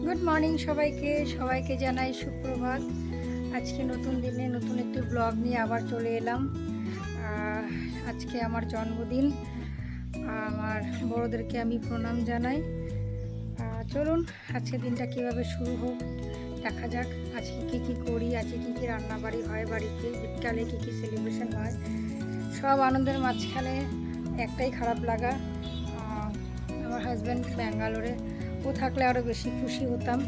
Good morning সবাইকে সবাইকে জানাই সুপ্রভাত। আজকে নতুন দিনে নতুন একটি ব্লগ নিয়ে আবার চলে এলাম। আজকে আমার জন্মদিন। আমার বড়োদেরকে আমি প্রণাম জানাই। চলুন আজকে দিনটা কিভাবে শুরু হোক দেখা যাক। আজকে কী করি, আজকে কী রান্নাবাড়ি হয়, বাড়িতে বিকালে কী সেলিব্রেশন হয়, সব আনন্দের মাঝখানে একটাই খারাপ লাগা, আমার হাজব্যান্ড ব্যাঙ্গালোরে। ও থাকলে আরও বেশি খুশি হতাম।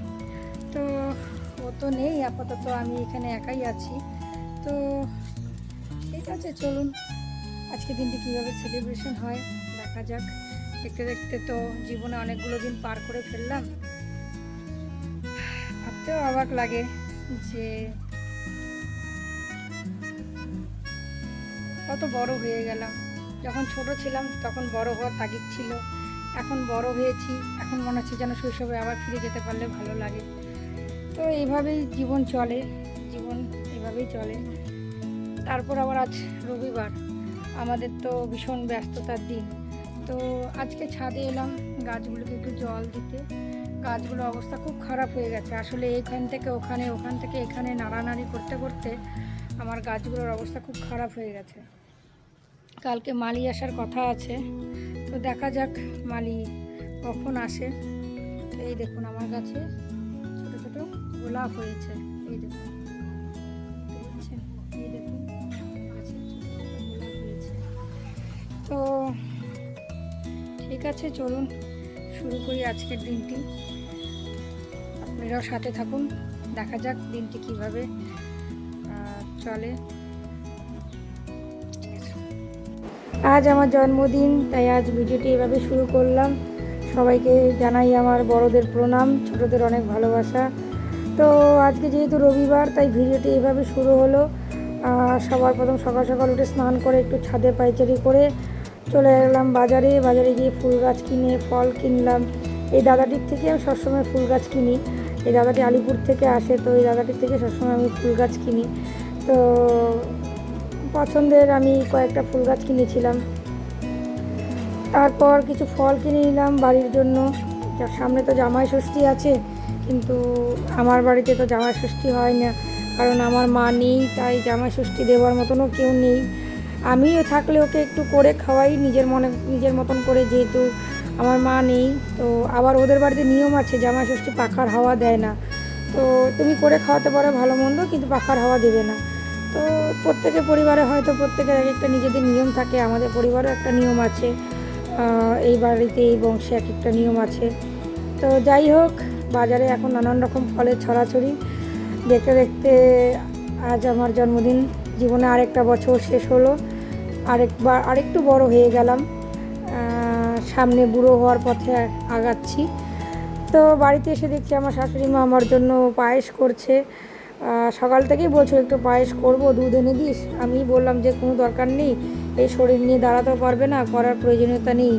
তো ও তো নেই আপাতত, আমি এখানে একাই আছি। তো ঠিক আছে, চলুন আজকে দিনটি কীভাবে সেলিব্রেশন হয় দেখা যাক। দেখতে দেখতে তো জীবনে অনেকগুলো দিন পার করে ফেললাম। ভাবতেও অবাক লাগে যে কত বড় হয়ে গেলাম। যখন ছোট ছিলাম তখন বড় হওয়ার তাগিদ ছিল, এখন বড় হয়েছি, এখন মনে হচ্ছে যেন শৈশবে আবার ফিরে যেতে পারলে ভালো লাগে। তো এইভাবেই জীবন চলে, জীবন এভাবেই চলে। তারপর আবার আজ রবিবার, আমাদের তো ভীষণ ব্যস্ততার দিন। তো আজকে ছাদে এলাম গাছগুলোকে একটু জল দিতে। গাছগুলোর অবস্থা খুব খারাপ হয়ে গেছে আসলে, এখান থেকে ওখানে, ওখান থেকে এখানে নাড়ানাড়ি করতে করতে আমার গাছগুলোর অবস্থা খুব খারাপ হয়ে গেছে। কালকে মালি আসার কথা আছে, তো দেখা যাক মালি কখন আসে। এই দেখুন আমার গাছে ছোট ছোট গোলাপ হয়েছে, এই দেখুন, এই দেখুন গাছে ছোট ছোট গোলাপ হয়েছে। তো ঠিক আছে, চলুন শুরু করি আজকের দিনটি। আপনারাও সাথে থাকুন, দেখা যাক দিনটি কিভাবে চলে। আজ আমার জন্মদিন, তাই আজ ভিডিওটি এভাবে শুরু করলাম। সবাইকে জানাই আমার বড়দের প্রণাম, ছোটদের অনেক ভালোবাসা। তো আজকে যেহেতু রবিবার, তাই ভিডিওটি এভাবে শুরু হলো। সবার প্রথম সকাল সকাল উঠে স্নান করে একটু ছাদে পাইচারি করে চলে এলাম বাজারে। বাজারে গিয়ে ফুল গাছ কিনে ফল কিনলাম। এই দাদাটির থেকে আমি সবসময় ফুল গাছ কিনি। এই দাদাটি আলিপুর থেকে আসে, তো এই দাদাটির থেকে সবসময় আমি ফুল গাছ কিনি। তো পছন্দের আমি কয়েকটা ফুল গাছ কিনেছিলাম। তারপর কিছু ফল কিনে নিলাম বাড়ির জন্য। সামনে তো জামাই ষষ্ঠী আছে, কিন্তু আমার বাড়িতে তো জামাই ষষ্ঠী হয় না, কারণ আমার মা নেই, তাই জামাই ষষ্ঠী দেওয়ার মতনও কেউ নেই। আমিও থাকলে ওকে একটু করে খাওয়াই নিজের মতন করে, যেহেতু আমার মা নেই। তো আবার ওদের বাড়িতে নিয়ম আছে, জামাই ষষ্ঠী পাখার হাওয়া দেয় না। তো তুমি করে খাওয়াতে পারো ভালো মন্দ, কিন্তু পাখার হাওয়া দেবে না। তো প্রত্যেকের পরিবারে হয়তো প্রত্যেকের এক একটা নিজেদের নিয়ম থাকে, আমাদের পরিবারেও একটা নিয়ম আছে, এই বাড়িতে এই বংশে এক একটা নিয়ম আছে। তো যাই হোক, বাজারে এখন নানান রকম ফলের ছড়াছড়ি। দেখতে দেখতে আজ আমার জন্মদিন, জীবনে আরেকটা বছর শেষ হলো, আরেকটু বড় হয়ে গেলাম, সামনে বুড়ো হওয়ার পথে আগাচ্ছি। তো বাড়িতে এসে দেখছি আমার শাশুড়ি মা আমার জন্য পায়েস করছে। সকাল থেকেই বলছিল একটু পায়েস করব, দুধ এনে দিস। আমি বললাম যে কোনো দরকার নেই, এই শরীর নিয়ে দাঁড়াতেও পারবে না, করার প্রয়োজনীয়তা নেই,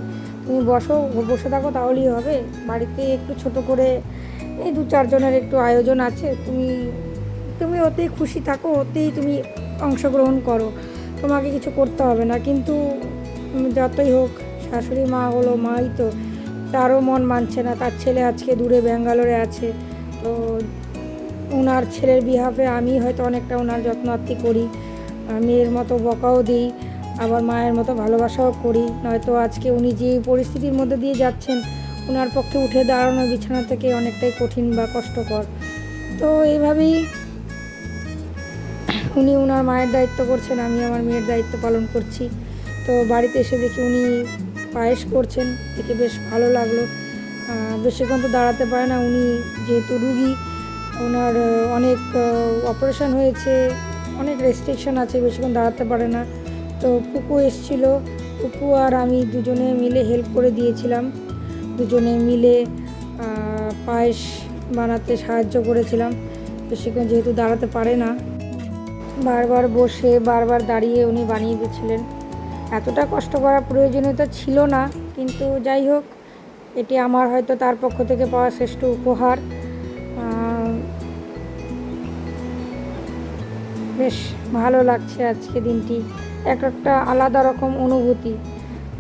তুমি বসে থাকো তাহলেই হবে। বাড়িতে একটু ছোট করে এই 2-4 জনের একটু আয়োজন আছে, তুমি ওতেই খুশি থাকো, ওতেই তুমি অংশগ্রহণ করো, তোমাকে কিছু করতে হবে না। কিন্তু যতই হোক শাশুড়ি মা হলো মাই, তো তারও মন মানছে না, তার ছেলে আজকে দূরে ব্যাঙ্গালোরে আছে। তো ওনার ছেলের বিহাফে আমি হয়তো অনেকটা ওনার যত্নার্থী করি, মেয়ের মতো বকাও দিই, আবার মায়ের মতো ভালোবাসাও করি। নয়তো আজকে উনি যে পরিস্থিতির মধ্যে দিয়ে যাচ্ছেন, ওনার পক্ষে উঠে দাঁড়ানো বিছানা থেকে অনেকটাই কঠিন বা কষ্টকর। তো এইভাবেই উনি ওনার মায়ের দায়িত্ব করছেন, আমি আমার মেয়ের দায়িত্ব পালন করছি। তো বাড়িতে এসে দেখি উনি পায়েস করছেন, দেখে বেশ ভালো লাগলো। বেশিক্ষণ তো দাঁড়াতে পারে না উনি, যেহেতু রুগী, ওনার অনেক অপারেশন হয়েছে, অনেক রেস্ট্রিকশন আছে, বেশিক্ষণ দাঁড়াতে পারে না। তো পুকু এসেছিল, পুকু আর আমি দুজনে মিলে হেল্প করে দিয়েছিলাম, দুজনে মিলে পায়েস বানাতে সাহায্য করেছিলাম। বেশিক্ষণ যেহেতু দাঁড়াতে পারে না, বারবার বসে বারবার দাঁড়িয়ে উনি বানিয়ে দিয়েছিলেন। এতটা কষ্ট করার প্রয়োজনীয়তা ছিল না, কিন্তু যাই হোক, এটি আমার হয়তো তার পক্ষ থেকে পাওয়া শ্রেষ্ঠ উপহার। বেশ ভালো লাগছে আজকে দিনটি, একটা আলাদা রকম অনুভূতি।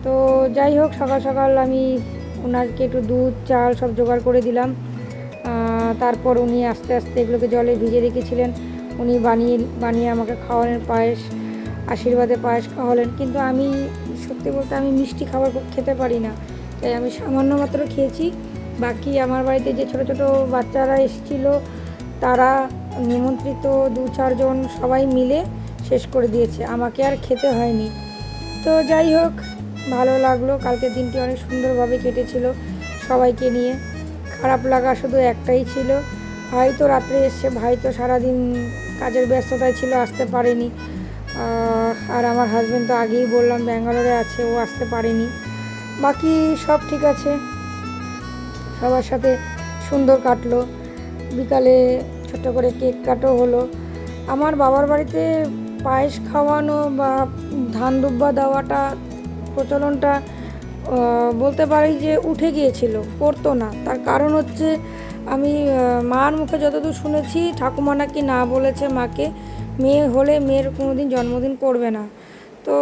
তো যাই হোক, সকাল সকাল আমি ওনাকে একটু দুধ চাল সব জোগাড় করে দিলাম। তারপর উনি আস্তে আস্তে এগুলোকে জলে ভিজে রেখেছিলেন, উনি বানিয়ে আমাকে খাওয়ালেন পায়েস, আশীর্বাদে পায়েস খাওয়ালেন। কিন্তু আমি সত্যি বলতে আমি মিষ্টি খাবার খুব খেতে পারি না, তাই আমি সামান্য মাত্র খেয়েছি। বাকি আমার বাড়িতে যে ছোটো ছোটো বাচ্চারা এসেছিলো তারা নিমন্ত্রিত 2-4 জন সবাই মিলে শেষ করে দিয়েছে, আমাকে আর খেতে হয়নি। তো যাই হোক, ভালো লাগলো, কালকের দিনটি অনেক সুন্দরভাবে কেটেছিল সবাইকে নিয়ে। খারাপ লাগা শুধু একটাই ছিল, ভাই তো রাত্রে এসছে, ভাই তো সারাদিন কাজের ব্যস্ততায় ছিল, আসতে পারেনি। আর আমার হাজব্যান্ড তো আগেই বললাম ব্যাঙ্গালোরে আছে, ও আসতে পারেনি। বাকি সব ঠিক আছে, সবার সাথে সুন্দর কাটলো। বিকালে ছোট্ট করে কেক কাটও হলো। আমার বাবার বাড়িতে পায়েস খাওয়ানো বা ধান দুব্বা দেওয়াটা প্রচলনটা বলতে পারি যে উঠে গিয়েছিল, করতো না। তার কারণ হচ্ছে আমি মার মুখে যতদূর শুনেছি, ঠাকুমা নাকি না বলেছে মাকে মেয়ে হলে মেয়ের কোনো দিন জন্মদিন করবে না। তো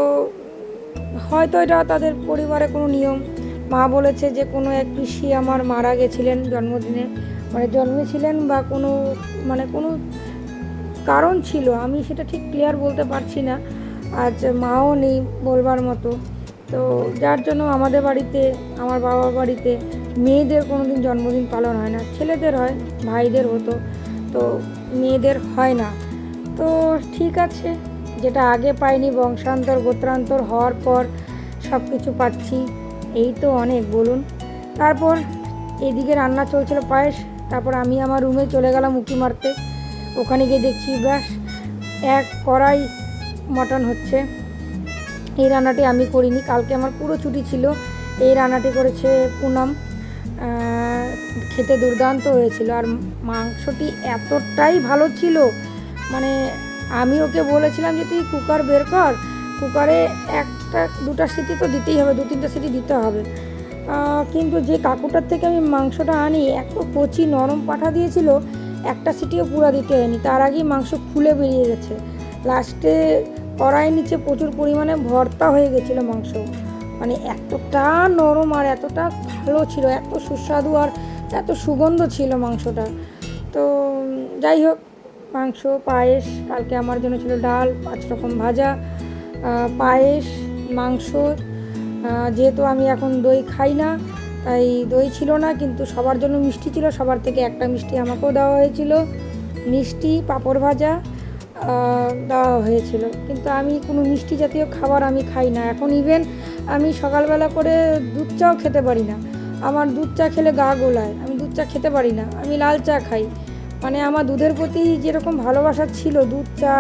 হয়তো এটা তাদের পরিবারে কোনো নিয়ম। মা বলেছে যে কোনো এক পিসি আমার মারা গেছিলেন জন্মদিনে, মানে জন্মেছিলেন বা কোনো কারণ ছিল, আমি সেটা ঠিক ক্লিয়ার বলতে পারছি না। আজ মাও নেই বলবার মতো, তো যার জন্য আমাদের বাড়িতে, আমার বাবার বাড়িতে মেয়েদের কোনো দিন জন্মদিন পালন হয় না। ছেলেদের হয়, ভাইদের হতো, তো মেয়েদের হয় না। তো ঠিক আছে, যেটা আগে পাইনি বংশান্তর গোত্রান্তর হওয়ার পর সব কিছু পাচ্ছি, এই তো অনেক বলুন। তারপর এদিকে রান্না চলছিল পায়েস, তারপর আমি আমার রুমে চলে গেলাম উঁকি মারতে। ওখানে গিয়ে দেখছি ব্যাস এক কড়াই মটন হচ্ছে। এই রান্নাটি আমি করিনি, কালকে আমার পুরো ছুটি ছিল। এই রান্নাটি করেছে পুনম, খেতে দুর্দান্ত হয়েছিল। আর মাংসটি এতটাই ভালো ছিল, মানে আমি ওকে বলেছিলাম যে তুই কুকার বের কর, কুকারে 1-2টা সিটি তো দিতেই হবে, 2-3টা সিটি দিতে হবে। কিন্তু যে কাকুটার থেকে আমি মাংসটা আনি এত কচি নরম পাঠা দিয়েছিল, একটা সিটিও পুরো দিতে হয়নি, তার আগেই মাংস খুলে বেরিয়ে গেছে। লাস্টে কড়াই নিচে প্রচুর পরিমাণে ভর্তা হয়ে গেছিলো মাংস, মানে এতটা নরম আর এতটা ভালো ছিল, এত সুস্বাদু আর এত সুগন্ধ ছিল মাংসটা। তো যাই হোক, মাংস পায়েস, কালকে আমার জন্য ছিল ডাল, 5 রকম ভাজা, পায়েস, মাংস। যেহেতু আমি এখন দই খাই না, তাই দই ছিল না, কিন্তু সবার জন্য মিষ্টি ছিল, সবার থেকে একটা মিষ্টি আমাকেও দেওয়া হয়েছিল। মিষ্টি, পাঁপড় ভাজা দেওয়া হয়েছিল, কিন্তু আমি কোনো মিষ্টি জাতীয় খাবার আমি খাই না এখন। ইভেন আমি সকালবেলা করে দুধ চাও খেতে পারি না, আমার দুধ চা খেলে গা গোলায়, আমি দুধ চা খেতে পারি না, আমি লাল চা খাই। মানে আমার দুধের প্রতি যেরকম ভালোবাসা ছিল, দুধ চা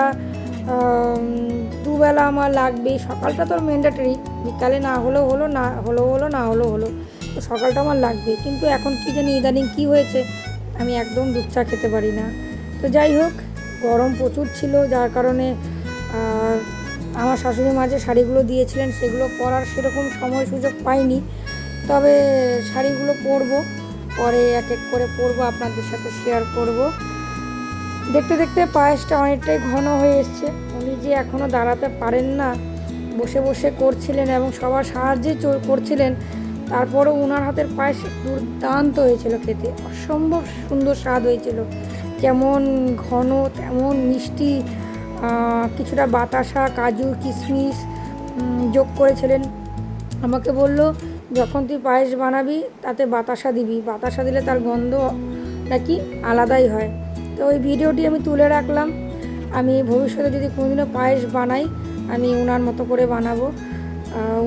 দুবেলা আমার লাগবেই। সকালটা তো ম্যান্ডেটরি, বিকালে না হলেও হলো, না হলেও হলো, না হলেও হলো, তো সকালটা আমার লাগবে। কিন্তু এখন কি জানি ইদানিং কী হয়েছে, আমি একদম দুধ চা খেতে পারি না। তো যাই হোক, গরম প্রচুর ছিল, যার কারণে আমার শাশুড়ি মা যে শাড়িগুলো দিয়েছিলেন সেগুলো পরার সেরকম সময় সুযোগ পাইনি। তবে শাড়িগুলো পরবো, পরে এক এক করে পরবো, আপনাদের সাথে শেয়ার করব। দেখতে দেখতে পায়েসটা অনেকটাই ঘন হয়ে এসছে। উনি যে এখনও দাঁড়াতে পারেন না, বসে বসে করছিলেন এবং সবার সাহায্যে করছিলেন, তারপরেও ওনার হাতের পায়েস দুর্দান্ত হয়েছিল খেতে, অসম্ভব সুন্দর স্বাদ হয়েছিল। যেমন ঘন তেমন মিষ্টি, কিছুটা বাতাসা, কাজু, কিশমিশ যোগ করেছিলেন। আমাকে বলল যখন তুই পায়েস বানাবি তাতে বাতাসা দিবি, বাতাসা দিলে তার গন্ধ নাকি আলাদাই হয়। তো ওই ভিডিওটি আমি তুলে রাখলাম। আমি ভবিষ্যতে যদি কোনোদিনও পায়েস বানাই, আমি ওনার মতো করে বানাবো।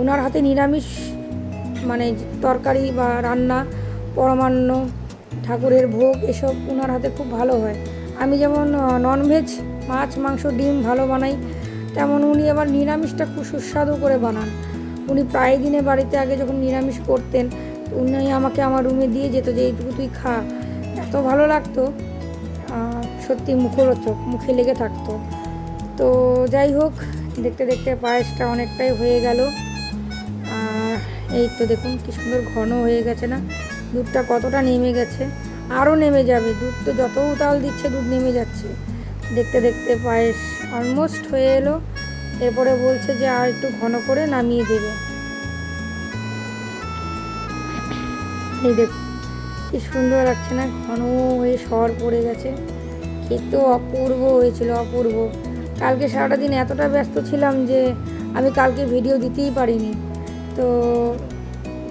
ওনার হাতে নিরামিষ মানে তরকারি বা রান্না, পরমান্ন, ঠাকুরের ভোগ, এসব ওনার হাতে খুব ভালো হয়। আমি যেমন ননভেজ, মাছ, মাংস, ডিম ভালো বানাই, তেমন উনি আবার নিরামিষটা খুব সুস্বাদু করে বানান। উনি প্রায় দিনে বাড়িতে আগে যখন নিরামিষ করতেন, উনি আমাকে আমার রুমে দিয়ে যেত যে এইটুকু তুই খা, এত ভালো লাগতো, সত্যি মুখরোচক, মুখে লেগে থাকতো। তো যাই হোক, দেখতে দেখতে পায়েসটা অনেকটাই হয়ে গেল। এই তো দেখুন কি সুন্দর ঘন হয়ে গেছে না, দুধটা কতটা নেমে গেছে, আরও নেমে যাবে। দুধ তো যত উতাল দিচ্ছে দুধ নেমে যাচ্ছে। দেখতে দেখতে পায়েস অলমোস্ট হয়ে এলো। এরপরে বলছে যে আর একটু ঘন করে নামিয়ে দেবে। এই দেখুন কি সুন্দর লাগছে না, ঘন হয়ে সর পড়ে গেছে, খেতেও অপূর্ব হয়েছিল, অপূর্ব। কালকে সারাটা দিন এতটা ব্যস্ত ছিলাম যে আমি কালকে ভিডিও দিতেই পারিনি। তো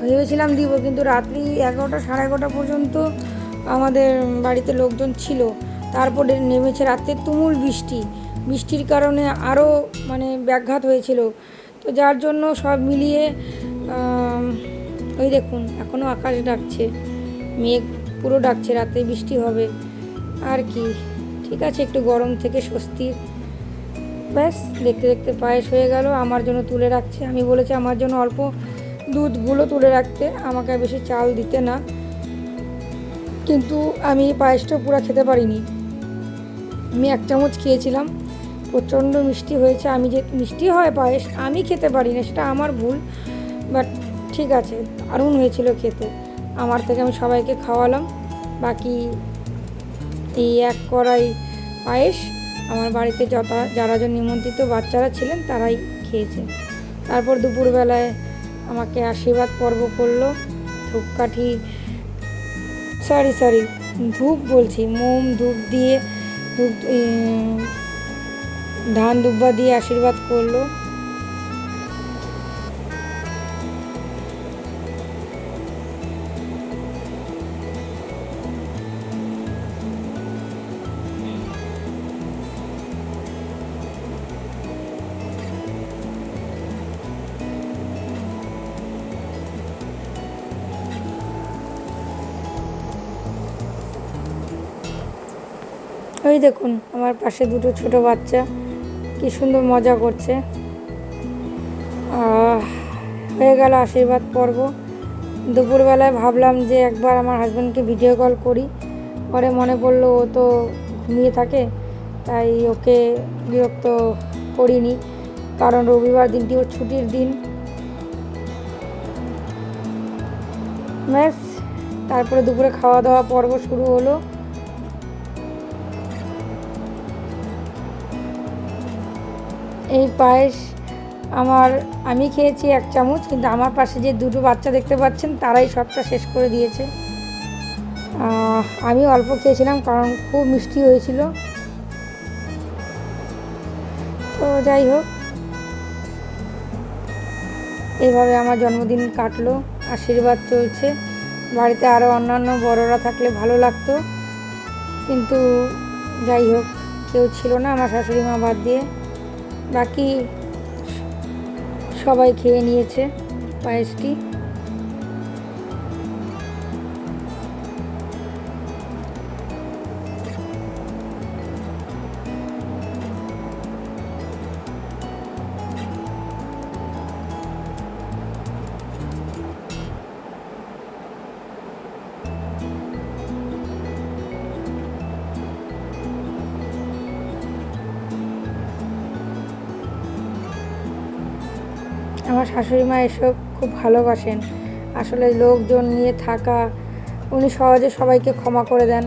ভেবেছিলাম দিব, কিন্তু রাত্রি 11টা সাড়ে 11টা পর্যন্ত আমাদের বাড়িতে লোকজন ছিল। তারপরে নেমেছে রাত্রে তুমুল বৃষ্টি, বৃষ্টির কারণে আরও মানে ব্যাঘাত হয়েছিল। তো যার জন্য সব মিলিয়ে ওই দেখুন এখনও আকাশ ডাকছে, মেঘ পুরো ডাকছে, রাতে বৃষ্টি হবে আর কি। ঠিক আছে, একটু গরম থেকে স্বস্তির। ব্যাস, দেখতে দেখতে পায়েস হয়ে গেল, আমার জন্য তুলে রাখছে। আমি বলেছি আমার জন্য অল্প দুধগুলো তুলে রাখতে, আমাকে বেশি চাল দিতে না, কিন্তু আমি পায়েসটা পুরো খেতে পারিনি। আমি 1 চামচ খেয়েছিলাম, প্রচণ্ড মিষ্টি হয়েছে। আমি যে মিষ্টি হয় পায়েস আমি খেতে পারি না, সেটা আমার ভুল, বাট ঠিক আছে, দারুণ হয়েছিল খেতে। আমার থেকে আমি সবাইকে খাওয়ালাম। বাকি এই 1 কড়াই পায়েস আমার বাড়িতে যারা নিমন্ত্রিত বাচ্চারা ছিলেন তারাই খেয়েছে। তারপর দুপুরবেলায় আমাকে আশীর্বাদ পর্ব করলো, ধূপকাঠি সরি ধূপ বলছি, মোম ধূপ দিয়ে ধান দুব্বা দিয়ে আশীর্বাদ করলো। ওই দেখুন আমার পাশে 2টো ছোট বাচ্চা কি সুন্দর মজা করছে। হয়ে গেল আশীর্বাদ পর্ব। দুপুরবেলায় ভাবলাম যে একবার আমার হাজব্যান্ডকে ভিডিও কল করি, পরে মনে পড়লো ও তো ঘুমিয়ে থাকে, তাই ওকে বিরক্ত করিনি, কারণ রবিবার দিনটি ওর ছুটির দিন। ব্যাস, তারপরে দুপুরে খাওয়া দাওয়া পর্ব শুরু হলো। এই পায়েস আমি খেয়েছি 1 চামচ, কিন্তু আমার পাশে যে 2টো বাচ্চা দেখতে পাচ্ছেন তারাই সবটা শেষ করে দিয়েছে। আমি অল্প খেয়েছিলাম কারণ খুব মিষ্টি হয়েছিল। তো যাই হোক, এইভাবে আমার জন্মদিন কাটলো, আশীর্বাদ চলছে। বাড়িতে আরও অন্যান্য বড়রা থাকলে ভালো লাগতো, কিন্তু যাই হোক কেউ ছিল না আমার শাশুড়ি মা বাদ দিয়ে। বাকি সবাই খেয়ে নিয়েছে পায়েসটি। আমার শাশুড়ি মা এসব খুব ভালোবাসেন। আসলে লোকজন নিয়ে থাকা, উনি সহজে সবাইকে ক্ষমা করে দেন।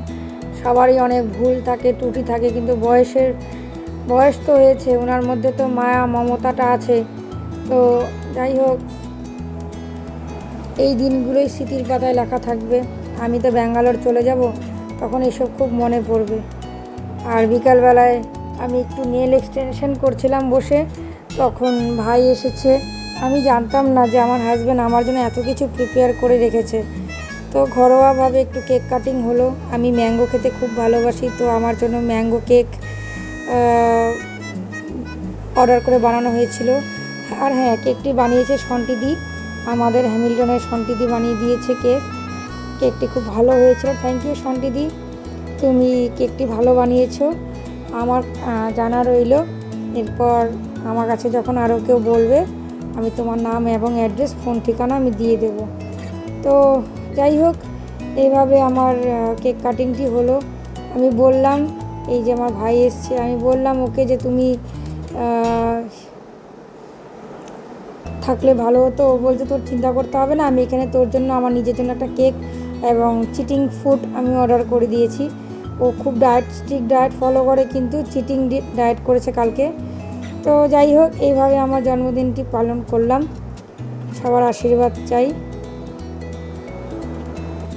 সবারই অনেক ভুল থাকে, ত্রুটি থাকে, কিন্তু বয়স তো হয়েছে, ওনার মধ্যে তো মায়া মমতাটা আছে। তো যাই হোক, এই দিনগুলোই স্মৃতির পাতায় লেখা থাকবে। আমি তো ব্যাঙ্গালোর চলে যাব, তখন এসব খুব মনে পড়বে। আর বিকালবেলায় আমি একটু নেল এক্সটেনশন করছিলাম বসে, তখন ভাই এসেছে। আমি জানতাম না যে আমার হাজব্যান্ড আমার জন্য এত কিছু প্রিপেয়ার করে রেখেছে। তো ঘরোয়াভাবে একটু কেক কাটিং হলো। আমি ম্যাঙ্গো খেতে খুব ভালোবাসি, তো আমার জন্য ম্যাঙ্গো কেক অর্ডার করে বানানো হয়েছিল। আর হ্যাঁ, কেকটি বানিয়েছে সন্টিদি, আমাদের হ্যামিল্টনের সন্টিদি বানিয়ে দিয়েছে কেকটি খুব ভালো হয়েছিল। থ্যাংক ইউ সন্টিদি, তুমি কেকটি ভালো বানিয়েছো। আমার জানা রইল, এরপর আমার কাছে যখন আরও কেউ বলবে আমি তোমার নাম এবং অ্যাড্রেস, ফোন ঠিকানা আমি দিয়ে দেব। তো যাই হোক, এইভাবে আমার কেক কাটিংটি হলো। আমি বললাম, এই যে আমার ভাই এসছে, আমি বললাম ওকে যে তুমি থাকলে ভালো হতো। ও বলছে তোর চিন্তা করতে হবে না, আমি এখানে তোর জন্য আমার নিজের জন্য একটা কেক এবং চিটিং ফুড আমি অর্ডার করে দিয়েছি। ও খুব স্ট্রিক্ট ডায়েট ফলো করে, কিন্তু চিটিং ডায়েট করেছে কালকে। তো যাই হোক, এইভাবে আমার জন্মদিনটি পালন করলাম। সবার আশীর্বাদ চাই।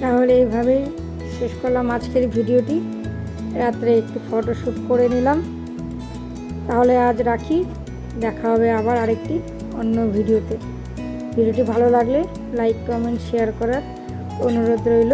তাহলে এইভাবেই শেষ করলাম আজকের ভিডিওটি। রাত্রে একটু ফটোশ্যুট করে নিলাম। তাহলে আজ রাখি, দেখা হবে আবার আরেকটি অন্য ভিডিওতে। ভিডিওটি ভালো লাগলে লাইক, কমেন্ট, শেয়ার করার অনুরোধ রইল।